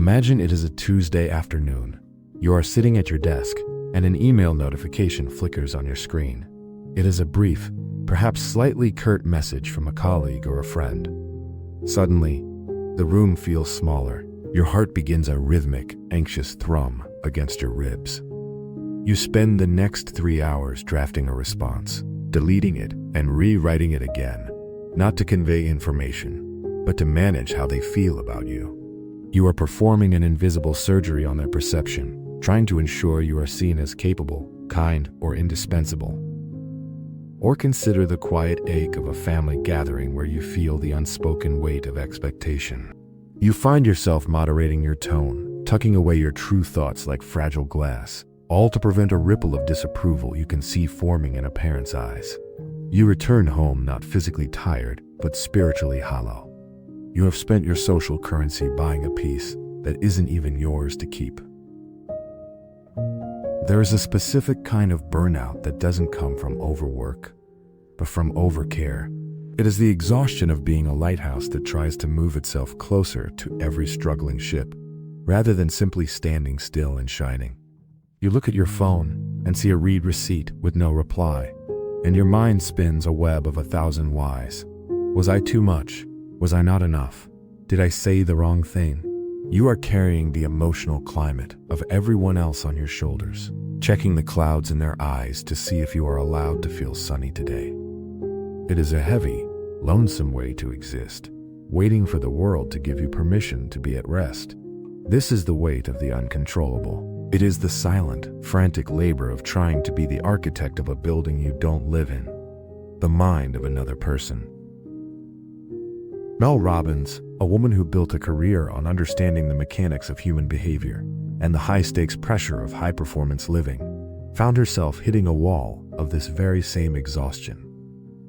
Imagine it is a Tuesday afternoon. You are sitting at your desk, and an email notification flickers on your screen. It is a brief, perhaps slightly curt message from a colleague or a friend. Suddenly, the room feels smaller. Your heart begins a rhythmic, anxious thrum against your ribs. You spend the next 3 hours drafting a response, deleting it and rewriting it again, not to convey information, but to manage how they feel about you. You are performing an invisible surgery on their perception, trying to ensure you are seen as capable, kind, or indispensable. Or consider the quiet ache of a family gathering where you feel the unspoken weight of expectation. You find yourself moderating your tone, tucking away your true thoughts like fragile glass, all to prevent a ripple of disapproval you can see forming in a parent's eyes. You return home not physically tired, but spiritually hollow. You have spent your social currency buying a peace that isn't even yours to keep. There is a specific kind of burnout that doesn't come from overwork, but from overcare. It is the exhaustion of being a lighthouse that tries to move itself closer to every struggling ship, rather than simply standing still and shining. You look at your phone and see a read receipt with no reply, and your mind spins a web of 1,000 whys. Was I too much? Was I not enough? Did I say the wrong thing? You are carrying the emotional climate of everyone else on your shoulders, checking the clouds in their eyes to see if you are allowed to feel sunny today. It is a heavy, lonesome way to exist, waiting for the world to give you permission to be at rest. This is the weight of the uncontrollable. It is the silent, frantic labor of trying to be the architect of a building you don't live in, the mind of another person. Mel Robbins, a woman who built a career on understanding the mechanics of human behavior and the high-stakes pressure of high-performance living, found herself hitting a wall of this very same exhaustion.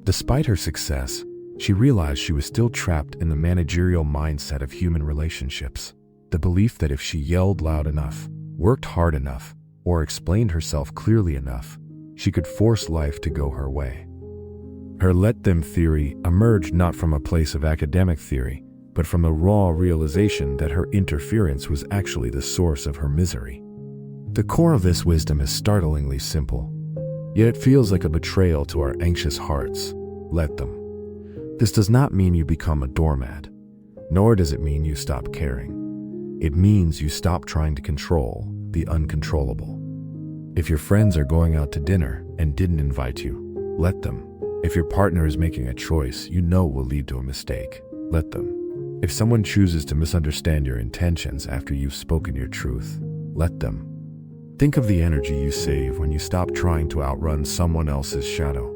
Despite her success, she realized she was still trapped in the managerial mindset of human relationships, the belief that if she yelled loud enough, worked hard enough, or explained herself clearly enough, she could force life to go her way. Her let them theory emerged not from a place of academic theory, but from the raw realization that her interference was actually the source of her misery. The core of this wisdom is startlingly simple, yet it feels like a betrayal to our anxious hearts. Let them. This does not mean you become a doormat, nor does it mean you stop caring. It means you stop trying to control the uncontrollable. If your friends are going out to dinner and didn't invite you, let them. If your partner is making a choice you know will lead to a mistake, let them. If someone chooses to misunderstand your intentions after you've spoken your truth, let them. Think of the energy you save when you stop trying to outrun someone else's shadow.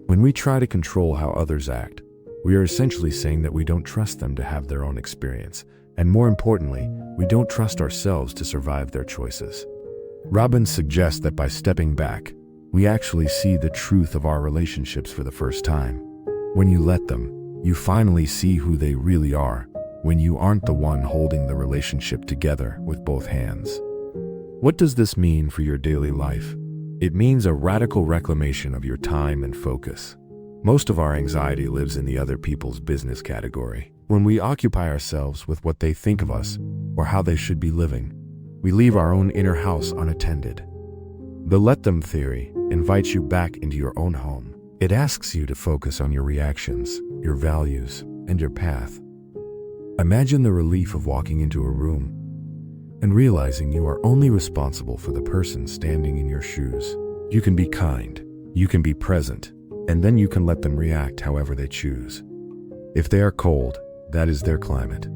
When we try to control how others act, we are essentially saying that we don't trust them to have their own experience, and more importantly, we don't trust ourselves to survive their choices. Robbins suggests that by stepping back, we actually see the truth of our relationships for the first time. When you let them, you finally see who they really are, when you aren't the one holding the relationship together with both hands. What does this mean for your daily life? It means a radical reclamation of your time and focus. Most of our anxiety lives in the other people's business category. When we occupy ourselves with what they think of us or how they should be living, we leave our own inner house unattended. The let them theory invites you back into your own home. It asks you to focus on your reactions, your values, and your path. Imagine the relief of walking into a room and realizing you are only responsible for the person standing in your shoes. You can be kind, you can be present, and then you can let them react however they choose. If they are cold, that is their climate.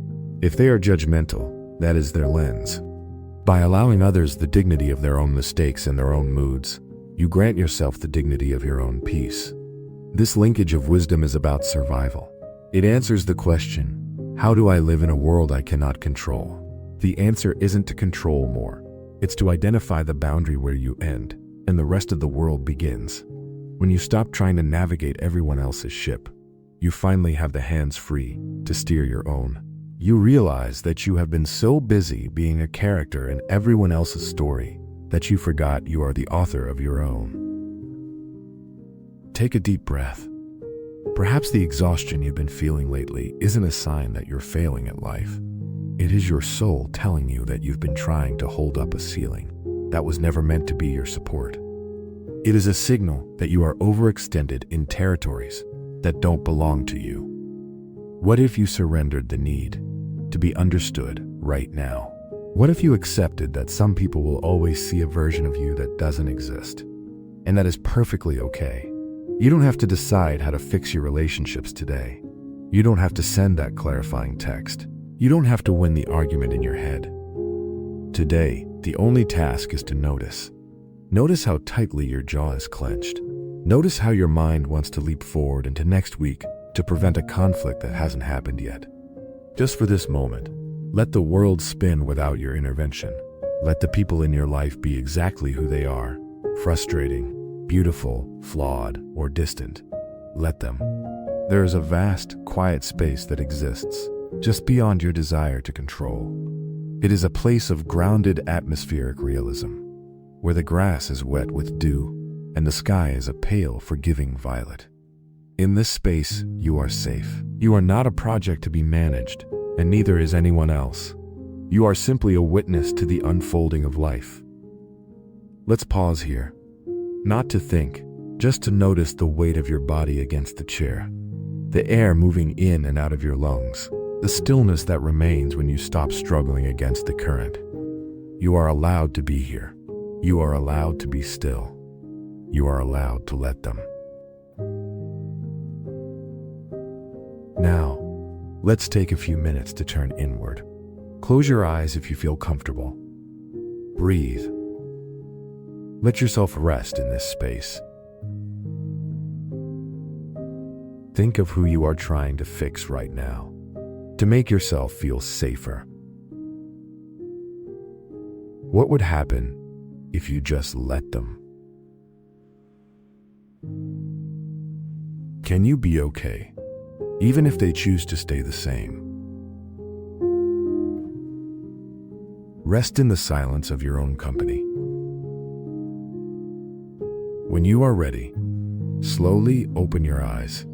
If they are judgmental, that is their lens. By allowing others the dignity of their own mistakes and their own moods, you grant yourself the dignity of your own peace. This linkage of wisdom is about survival. It answers the question, how do I live in a world I cannot control? The answer isn't to control more. It's to identify the boundary where you end, and the rest of the world begins. When you stop trying to navigate everyone else's ship, you finally have the hands free to steer your own. You realize that you have been so busy being a character in everyone else's story that you forgot you are the author of your own. Take a deep breath. Perhaps the exhaustion you've been feeling lately isn't a sign that you're failing at life. It is your soul telling you that you've been trying to hold up a ceiling that was never meant to be your support. It is a signal that you are overextended in territories that don't belong to you. What if you surrendered the need to be understood right now? What if you accepted that some people will always see a version of you that doesn't exist, and that is perfectly okay? You don't have to decide how to fix your relationships today. You don't have to send that clarifying text. You don't have to win the argument in your head. Today, the only task is to notice. Notice how tightly your jaw is clenched. Notice how your mind wants to leap forward into next week to prevent a conflict that hasn't happened yet. Just for this moment, let the world spin without your intervention. Let the people in your life be exactly who they are: frustrating, beautiful, flawed, or distant. Let them. There is a vast, quiet space that exists just beyond your desire to control. It is a place of grounded atmospheric realism, where the grass is wet with dew and the sky is a pale, forgiving violet. In this space, you are safe. You are not a project to be managed, and neither is anyone else. You are simply a witness to the unfolding of life. Let's pause here, not to think, just to notice the weight of your body against the chair, the air moving in and out of your lungs, the stillness that remains when you stop struggling against the current. You are allowed to be here. You are allowed to be still. You are allowed to let them. Now, let's take a few minutes to turn inward. Close your eyes if you feel comfortable. Breathe. Let yourself rest in this space. Think of who you are trying to fix right now, to make yourself feel safer. What would happen if you just let them? Can you be okay, even if they choose to stay the same? Rest in the silence of your own company. When you are ready, slowly open your eyes.